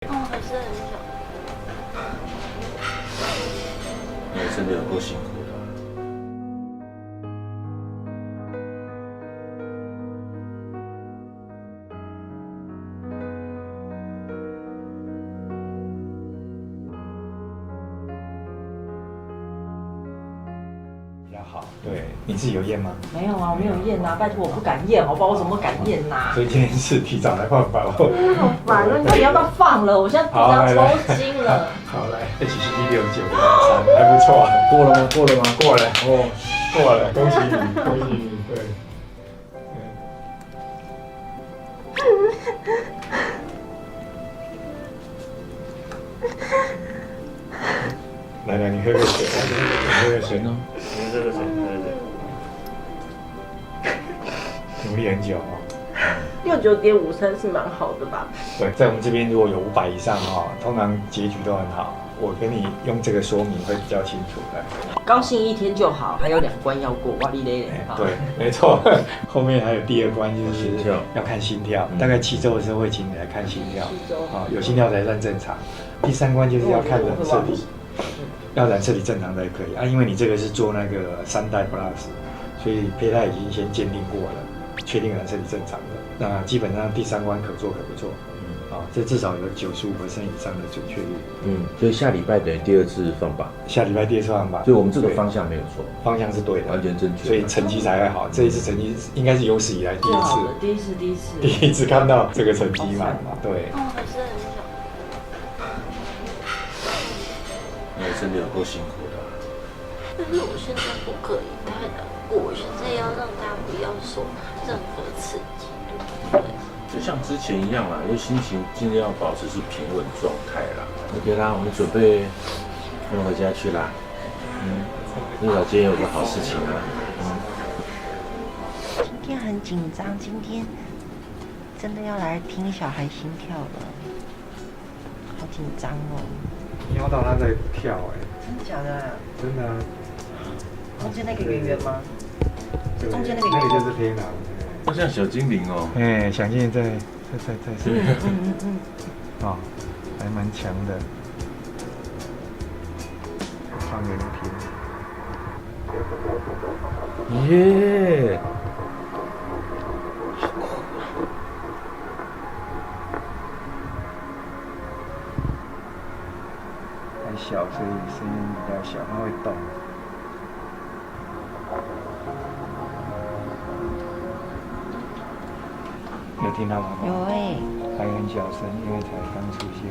哦，还是很久。真的有够辛苦的。比较好，对，你自己有验吗？没有啊，我没有验呐，拜托，我不敢验，好不好？我怎么敢验呐？所以今天是提早来换吧。好烦了，那你要不要放了？我现在肚子要抽筋了。好来，HCD69还不错，过了吗？过了吗？过了哦，过了，恭喜你，恭喜你，对。来来，你喝个水，你喝个水呢？你喝个水，喝个水。努力很久哦。69.53是蛮好的吧？对，在我们这边如果有500以上哈，通常结局都很好。我跟你用这个说明会比较清楚的。高兴1天就好，还有2关要过，哇哩嘞！对，没错。后面还有第2关就是心跳，要看心跳，大概7周的时候会请你来看心跳。7周。啊，有心跳才算正常。第3关就是要看染色体，要染色体正常才可以啊，因为你这个是做那个3代 plus， 所以胚胎已经先鉴定过了，确定染色体正常的。那基本上第3关可做可不做。这至少有95%以上的准确率。所以下礼拜等于第2次放靶，下礼拜第2次放靶，所以我们这个方向没有错，方向是对的，完全正确，所以成绩才会好。这一次成绩应该是有史以来第一次，第一次看到这个成绩嘛，对。哦，还是很久。真的有够辛苦的。但是我现在不可以太难过，我现在要让他不要受任何刺激，对不对？就像之前一样啦，因为心情尽量要保持是平稳状态啦。OK 啦，我们准备回家去啦。至少今天有个好事情啊。今天很紧张，今天真的要来听小孩心跳了，好紧张哦。瞄到他在跳真的假的？真的啊。中间那个圆圆吗？中间那个那个就是天狼。好像小精灵哦。小精灵在哦，还蛮强的。放给你听。耶！还小，所以声音比较小，它会动。有听到吗？有哎。还很小声，因为才刚出现。